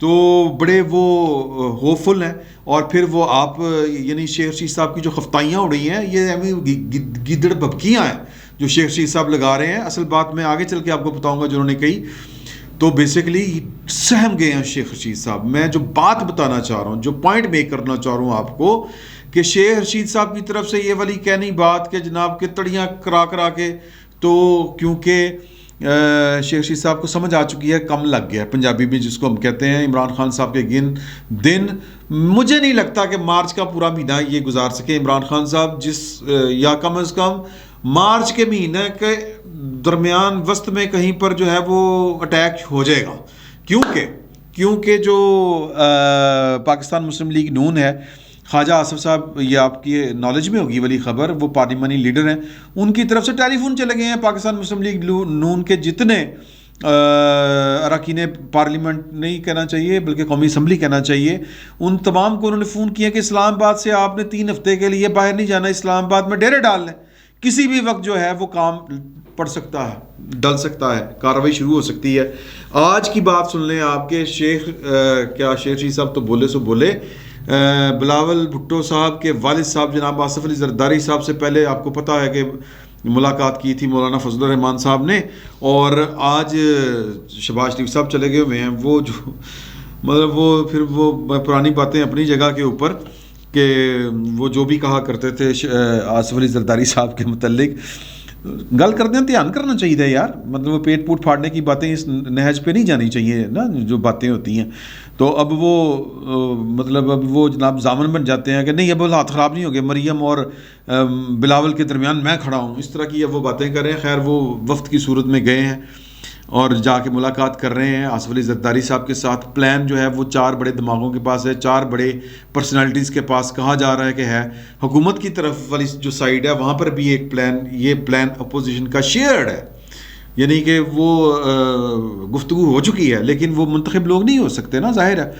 تو بڑے وہ ہوپ فل ہیں. اور پھر وہ آپ یعنی شیخ رشید صاحب کی جو خفتائیاں اڑ رہی ہیں یہ گیدڑ بھبکیاں ہیں جو شیخ رشید صاحب لگا رہے ہیں. اصل بات میں آگے چل کے آپ کو بتاؤں گا جو انہوں نے کہی. تو بیسیکلی سہم گئے ہیں شیخ رشید صاحب. میں جو بات بتانا چاہ رہا ہوں, جو پوائنٹ میک کرنا چاہ رہا ہوں آپ کو, کہ شیخ رشید صاحب کی طرف سے یہ والی کہنی بات کہ جناب کے تڑیاں کرا کے, تو کیونکہ شیخ رشید صاحب کو سمجھ آ چکی ہے, کم لگ گیا پنجابی میں جس کو ہم کہتے ہیں. عمران خان صاحب کے دن مجھے نہیں لگتا کہ مارچ کا پورا مہینہ یہ گزار سکے عمران خان صاحب, یا کم از کم مارچ کے مہینے کے درمیان وسط میں کہیں پر جو ہے وہ اٹیک ہو جائے گا. کیونکہ جو پاکستان مسلم لیگ نون ہے, خواجہ آصف صاحب, یہ آپ کی نالج میں ہوگی والی خبر, وہ پارلیمانی لیڈر ہیں, ان کی طرف سے ٹیلی فون چلے گئے ہیں پاکستان مسلم لیگ نون کے جتنے اراکین پارلیمنٹ نہیں کہنا چاہیے بلکہ قومی اسمبلی کہنا چاہیے, ان تمام کو انہوں نے فون کیا کہ اسلام آباد سے آپ نے 3 ہفتے کے لیے باہر نہیں جانا, اسلام آباد میں ڈیرے ڈال لیں, کسی بھی وقت جو ہے وہ کام پڑ سکتا ہے, ڈل سکتا ہے, کارروائی شروع ہو سکتی ہے. آج کی بات سن لیں آپ کے شیخ رشید صاحب تو بولے سو بولے, بلاول بھٹو صاحب کے والد صاحب جناب آصف علی زرداری صاحب سے پہلے آپ کو پتہ ہے کہ ملاقات کی تھی مولانا فضل الرحمان صاحب نے, اور آج شہباز شریف صاحب چلے گئے ہوئے ہیں. وہ جو مطلب وہ پھر وہ پرانی باتیں اپنی جگہ کے اوپر, کہ وہ جو بھی کہا کرتے تھے آصف علی زرداری صاحب کے متعلق, گل کرتے ہیں دھیان کرنا چاہیے یار. مطلب وہ پیٹ پوٹ پھاڑنے کی باتیں اس نہج پہ نہیں جانی چاہیے نا, جو باتیں ہوتی ہیں. تو اب وہ جناب ضامن بن جاتے ہیں کہ نہیں اب ہاتھ خراب نہیں ہو گئے, مریم اور بلاول کے درمیان میں کھڑا ہوں, اس طرح کی اب وہ باتیں کر رہے ہیں. خیر وہ وفد کی صورت میں گئے ہیں اور جا کے ملاقات کر رہے ہیں آصف علی زرداری صاحب کے ساتھ. پلان جو ہے وہ 4 بڑے دماغوں کے پاس ہے, 4 بڑے پرسنالٹیز کے پاس. کہا جا رہا ہے کہ ہے حکومت کی طرف والی جو سائیڈ ہے وہاں پر بھی ایک پلان, یہ پلان اپوزیشن کا شیئرڈ ہے, یعنی کہ وہ گفتگو ہو چکی ہے, لیکن وہ منتخب لوگ نہیں ہو سکتے نا, ظاہر ہے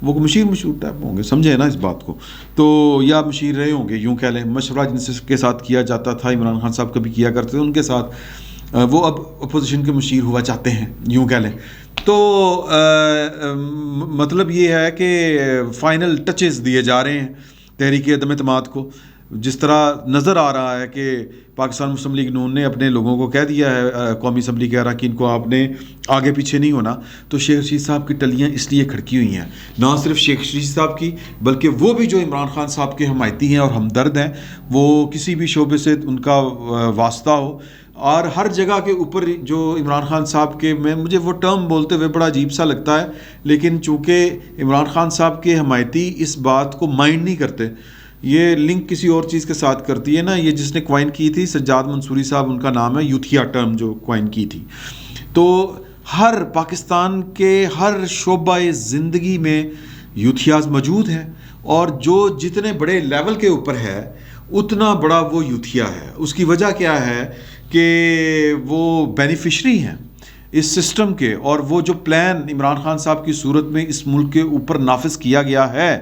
وہ مشیر ٹائپ ہوں گے, سمجھے نا اس بات کو. تو یا مشیر رہے ہوں گے یوں کہہ لیں, مشورہ جن کے ساتھ کیا جاتا تھا, عمران خان صاحب کبھی کیا کرتے تھے ان کے ساتھ, وہ اب اپوزیشن کے مشیر ہوا چاہتے ہیں یوں کہہ لیں. تو مطلب یہ ہے کہ فائنل ٹچز دیے جا رہے ہیں تحریک عدم اعتماد کو. جس طرح نظر آ رہا ہے کہ پاکستان مسلم لیگ نون نے اپنے لوگوں کو کہہ دیا ہے, قومی اسمبلی کے اراکین کو, آپ نے آگے پیچھے نہیں ہونا. تو شیخ رشید صاحب کی ٹلیاں اس لیے کھڑکی ہوئی ہیں, نہ صرف شیخ رشید صاحب کی بلکہ وہ بھی جو عمران خان صاحب کے حمایتی ہیں اور ہمدرد ہیں, وہ کسی بھی شعبے سے ان کا واسطہ ہو, اور ہر جگہ کے اوپر جو عمران خان صاحب کے, مجھے وہ ٹرم بولتے ہوئے بڑا عجیب سا لگتا ہے, لیکن چونکہ عمران خان صاحب کے حمایتی اس بات کو مائنڈ نہیں کرتے, یہ لنک کسی اور چیز کے ساتھ کرتی ہے نا. یہ جس نے کوائن کی تھی سجاد منصوری صاحب, ان کا نام ہے, یوتھیا ٹرم جو کوائن کی تھی. تو ہر پاکستان کے ہر شعبہ زندگی میں یوتھیاز موجود ہیں, اور جو جتنے بڑے لیول کے اوپر ہے اتنا بڑا وہ یوتھیا ہے. اس کی وجہ کیا ہے کہ وہ بینیفیشری ہیں اس سسٹم کے, اور وہ جو پلان عمران خان صاحب کی صورت میں اس ملک کے اوپر نافذ کیا گیا ہے,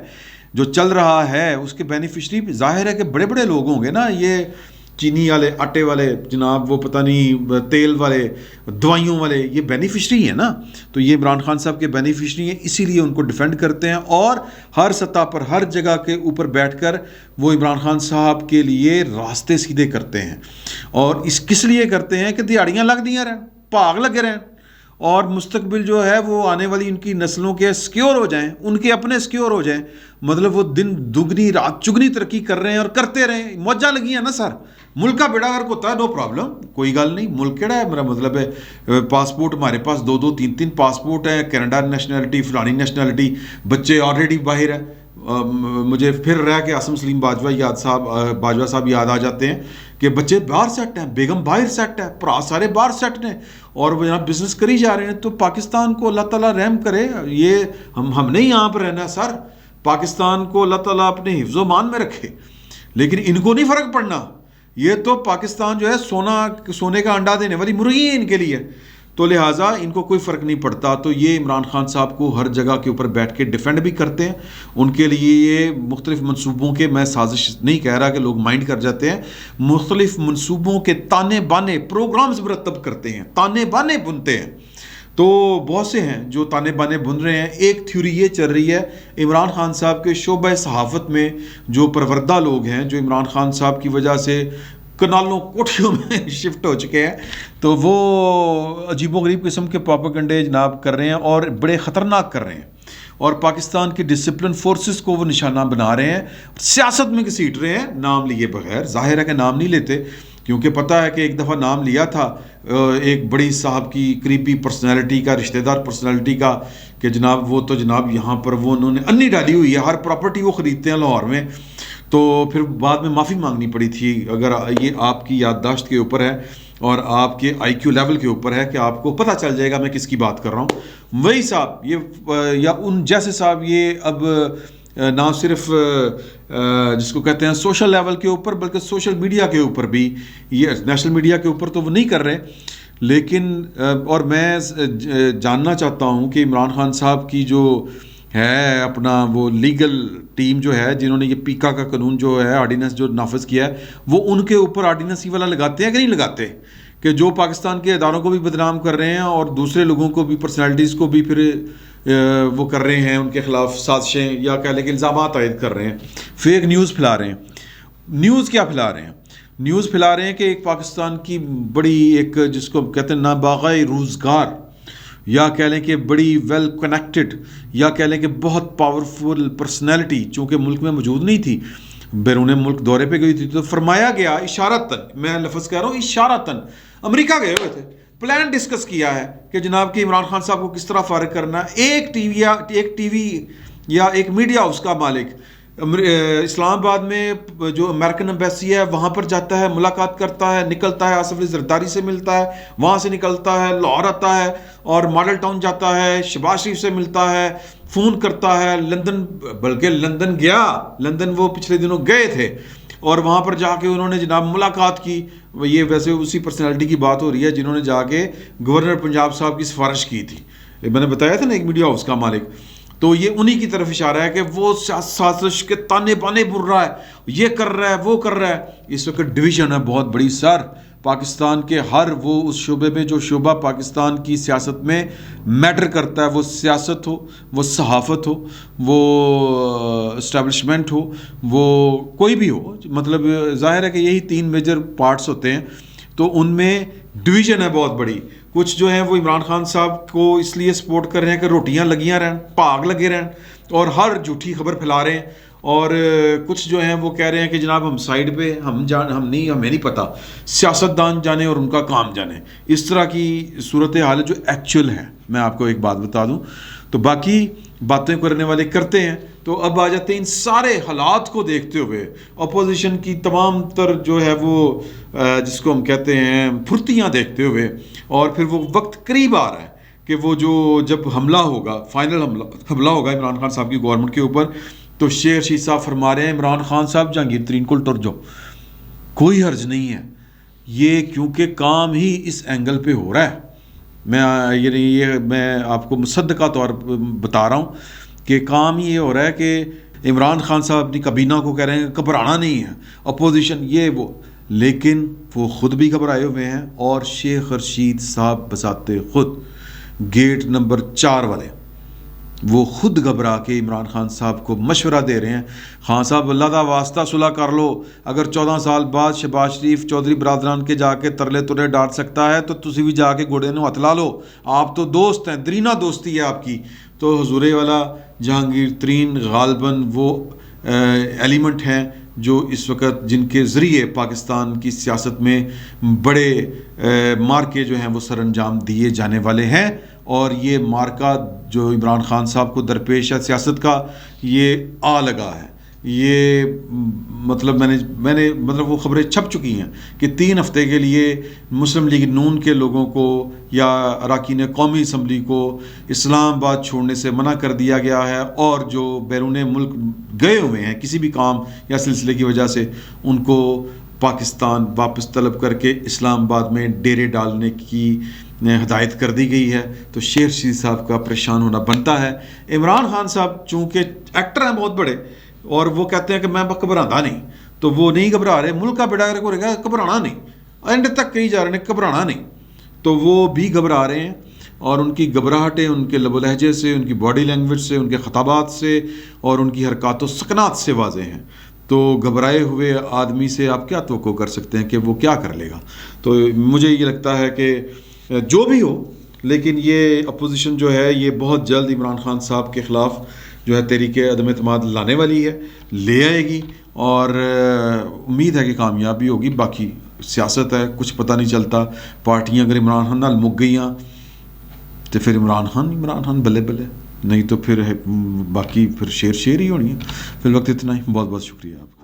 جو چل رہا ہے, اس کے بینیفیشری ظاہر ہے کہ بڑے بڑے لوگ ہوں گے نا. یہ چینی والے, آٹے والے جناب, وہ پتہ نہیں تیل والے, دوائیوں والے, یہ بینیفیشری ہیں نا. تو یہ عمران خان صاحب کے بینیفیشری ہیں, اسی لیے ان کو ڈیفینڈ کرتے ہیں, اور ہر سطح پر ہر جگہ کے اوپر بیٹھ کر وہ عمران خان صاحب کے لیے راستے سیدھے کرتے ہیں. اور کس لیے کرتے ہیں کہ دیہڑیاں لگ دیا رہیں, بھاگ لگے رہیں, اور مستقبل جو ہے وہ آنے والی ان کی نسلوں کے سیکیور ہو جائیں, ان کے اپنے سیکیور ہو جائیں. مطلب وہ دن دگنی رات چگنی ترقی کر رہے ہیں اور کرتے رہیں, موجہ لگی ہیں نا سر. ملک کا بیڑا اگر ہوتا ہے نو پرابلم, کوئی گل نہیں. ملک کیڑا ہے, میرا مطلب ہے پاسپورٹ ہمارے پاس 2-2 3-3 پاسپورٹ ہیں, کینیڈا نیشنلٹی, فلانی نیشنلٹی, بچے آلریڈی باہر ہیں. مجھے پھر رہ کے عاصم سلیم باجوہ صاحب یاد آ جاتے ہیں کہ بچے باہر سیٹ ہیں, بیگم باہر سیٹ ہے, پرا سارے باہر سیٹ ہیں, اور وہ جناب بزنس کری جا رہے ہیں. تو پاکستان کو اللہ تعالیٰ رحم کرے. یہ ہم نہیں یہاں پر رہنا سر, پاکستان کو اللہ تعالیٰ اپنے حفظ و مان میں رکھے, لیکن ان کو نہیں فرق پڑنا. یہ تو پاکستان جو ہے سونے کا انڈا دینے والی مرغی ہے ان کے لیے, تو لہٰذا ان کو کوئی فرق نہیں پڑتا. تو یہ عمران خان صاحب کو ہر جگہ کے اوپر بیٹھ کے ڈیفینڈ بھی کرتے ہیں. ان کے لیے یہ مختلف منصوبوں کے, میں سازش نہیں کہہ رہا کہ لوگ مائنڈ کر جاتے ہیں, مختلف منصوبوں کے تانے بانے پروگرامز مرتب کرتے ہیں, تانے بانے بنتے ہیں. تو بہت سے ہیں جو تانے بانے بن رہے ہیں. ایک تھیوری یہ چل رہی ہے عمران خان صاحب کے شعبہ صحافت میں جو پروردہ لوگ ہیں جو عمران خان صاحب کی وجہ سے کنالوں کوٹھیوں میں شفٹ ہو چکے ہیں, تو وہ عجیب و غریب قسم کے پروپیگنڈے جناب کر رہے ہیں اور بڑے خطرناک کر رہے ہیں, اور پاکستان کی ڈسپلن فورسز کو وہ نشانہ بنا رہے ہیں, سیاست میں گھسیٹ رہے ہیں نام لیے بغیر. ظاہر ہے کہ نام نہیں لیتے کیونکہ پتہ ہے کہ ایک دفعہ نام لیا تھا ایک بڑی صاحب کی قریبی پرسنالٹی کا, رشتہ دار پرسنالٹی کا, کہ جناب وہ تو جناب یہاں پر وہ انہوں نے انی ڈالی ہوئی ہے, ہر پراپرٹی وہ خریدتے ہیں لاہور میں. تو پھر بعد میں معافی مانگنی پڑی تھی. اگر یہ آپ کی یادداشت کے اوپر ہے اور آپ کے آئی کیو لیول کے اوپر ہے کہ آپ کو پتہ چل جائے گا میں کس کی بات کر رہا ہوں. وہی صاحب یہ یا ان جیسے صاحب یہ اب نہ صرف جس کو کہتے ہیں سوشل لیول کے اوپر بلکہ سوشل میڈیا کے اوپر بھی, یہ نیشنل میڈیا کے اوپر تو وہ نہیں کر رہے, لیکن اور میں جاننا چاہتا ہوں کہ عمران خان صاحب کی جو ہے اپنا وہ لیگل ٹیم جو ہے جنہوں نے یہ پیکا کا قانون جو ہے آرڈیننس جو نافذ کیا ہے, وہ ان کے اوپر آرڈیننس ہی والا لگاتے ہیں کہ نہیں لگاتے, کہ جو پاکستان کے اداروں کو بھی بدنام کر رہے ہیں اور دوسرے لوگوں کو بھی, پرسنالٹیز کو بھی پھر وہ کر رہے ہیں, ان کے خلاف سازشیں یا کہہ لیں کہ الزامات عائد کر رہے ہیں, فیک نیوز پھیلا رہے ہیں. نیوز کیا پھیلا رہے ہیں؟ نیوز پھیلا رہے ہیں کہ ایک پاکستان کی بڑی ایک جس کو کہتے ہیں نابغہ روزگار, یا کہہ لیں کہ بڑی ویل کنیکٹڈ, یا کہہ لیں کہ بہت پاورفل پرسنالٹی چونکہ ملک میں موجود نہیں تھی, بیرون ملک دورے پہ گئی تھی, تو فرمایا گیا اشارتاً, میں لفظ کہہ رہا ہوں اشارتاً, امریکہ گئے ہوئے تھے, پلان ڈسکس کیا ہے کہ جناب کہ عمران خان صاحب کو کس طرح فارغ کرنا ہے. ایک ٹی وی یا ایک میڈیا ہاؤس کا مالک اسلام آباد میں جو امریکن ایمبیسی ہے وہاں پر جاتا ہے, ملاقات کرتا ہے, نکلتا ہے, آصف علی زرداری سے ملتا ہے, وہاں سے نکلتا ہے, لاہور آتا ہے اور ماڈل ٹاؤن جاتا ہے, شہباز شریف سے ملتا ہے, فون کرتا ہے, لندن, بلکہ لندن گیا, لندن وہ پچھلے دنوں گئے تھے اور وہاں پر جا کے انہوں نے جناب ملاقات کی. یہ ویسے اسی پرسنالٹی کی بات ہو رہی ہے جنہوں نے جا کے گورنر پنجاب صاحب کی سفارش کی تھی. میں نے بتایا تھا نا ایک میڈیا ہاؤس کا مالک, تو یہ انہی کی طرف اشارہ ہے کہ وہ سازش کے تانے بانے بن رہا ہے, یہ کر رہا ہے, وہ کر رہا ہے. اس وقت ڈویژن ہے بہت بڑی سر پاکستان کے ہر وہ اس شعبے میں جو شعبہ پاکستان کی سیاست میں میٹر کرتا ہے, وہ سیاست ہو, وہ صحافت ہو, وہ اسٹیبلشمنٹ ہو, وہ کوئی بھی ہو, مطلب ظاہر ہے کہ یہی 3 میجر پارٹس ہوتے ہیں, تو ان میں ڈویژن ہے بہت بڑی. کچھ جو ہیں وہ عمران خان صاحب کو اس لیے سپورٹ کر رہے ہیں کہ روٹیاں لگیاں رہیں, بھاگ لگے رہیں اور ہر جھوٹی خبر پھیلا رہے ہیں, اور کچھ جو ہیں وہ کہہ رہے ہیں کہ جناب ہم سائیڈ پہ, ہمیں نہیں پتہ, سیاستدان جانے اور ان کا کام جانے. اس طرح کی صورتحال جو ایکچوئل ہے. میں آپ کو ایک بات بتا دوں, تو باقی باتیں کرنے والے کرتے ہیں. تو اب آ جاتے ہیں ان سارے حالات کو دیکھتے ہوئے اپوزیشن کی تمام تر جو ہے وہ جس کو ہم کہتے ہیں پھرتیاں دیکھتے ہوئے, اور پھر وہ وقت قریب آ رہا ہے کہ وہ جو جب حملہ ہوگا, فائنل حملہ ہوگا عمران خان صاحب کی گورنمنٹ کے اوپر, تو شیخ رشید صاحب فرما رہے ہیں عمران خان صاحب جہانگیر ترین کو ٹر جاؤ, کوئی حرج نہیں ہے. یہ کیونکہ کام ہی اس اینگل پہ ہو رہا ہے. میں آپ کو مصدقہ طور پر بتا رہا ہوں کہ کام یہ ہو رہا ہے کہ عمران خان صاحب اپنی کابینہ کو کہہ رہے ہیں کہ گھبرانا نہیں ہے, اپوزیشن یہ وہ, لیکن وہ خود بھی گھبرائے ہوئے ہیں. اور شیخ رشید صاحب بذات خود گیٹ نمبر 4 والے وہ خود گھبرا کے عمران خان صاحب کو مشورہ دے رہے ہیں, خان صاحب اللہ دا واسطہ صلح کر لو, اگر 14 سال بعد شہباز شریف چودھری برادران کے جا کے ترلے ترے ڈال سکتا ہے تو تسی بھی جا کے گوڑے نو ہتھ لا لو, آپ تو دوست ہیں, درینا دوستی ہے آپ کی. تو حضور والا جہانگیر ترین غالباً وہ ایلیمنٹ ہیں جو اس وقت جن کے ذریعے پاکستان کی سیاست میں بڑے مارکے جو ہیں وہ سر انجام دیے جانے والے ہیں. اور یہ مارکا جو عمران خان صاحب کو درپیش ہے سیاست کا, یہ آ لگا ہے. یہ مطلب میں نے مطلب وہ خبریں چھپ چکی ہیں کہ 3 ہفتے کے لیے مسلم لیگ نون کے لوگوں کو یا اراکین قومی اسمبلی کو اسلام آباد چھوڑنے سے منع کر دیا گیا ہے, اور جو بیرون ملک گئے ہوئے ہیں کسی بھی کام یا سلسلے کی وجہ سے, ان کو پاکستان واپس طلب کر کے اسلام آباد میں ڈیرے ڈالنے کی ہدایت کر دی گئی ہے. تو شیخ رشید صاحب کا پریشان ہونا بنتا ہے. عمران خان صاحب چونکہ ایکٹر ہیں بہت بڑے, اور وہ کہتے ہیں کہ میں گھبراتا نہیں, تو وہ نہیں گھبرا رہے, ملک کا بیڑا گرک گھبرانا نہیں, اینڈ تک کہیں جا رہے ہیں گھبرانا نہیں, تو وہ بھی گھبرا رہے ہیں. اور ان کی گھبراہٹیں ان کے لب و لہجے سے، ان کی باڈی لینگویج سے، ان کے خطابات سے اور ان کی حرکات و سکنات سے واضح ہیں. تو گھبرائے ہوئے آدمی سے آپ کیا توقع کر سکتے ہیں کہ وہ کیا کر لے گا؟ تو مجھے یہ لگتا ہے کہ جو بھی ہو، لیکن یہ اپوزیشن جو ہے یہ بہت جلد عمران خان صاحب کے خلاف جو ہے تحریک عدم اعتماد لانے والی ہے، لے آئے گی، اور امید ہے کہ کامیابی ہوگی. باقی سیاست ہے، کچھ پتہ نہیں چلتا. پارٹیاں اگر عمران خان نال مک گئیاں تو پھر عمران خان بلے بلے، نہیں تو پھر باقی پھر شیر ہی ہونی ہے. فی الوقت اتنا ہی. بہت بہت شکریہ آپ کا.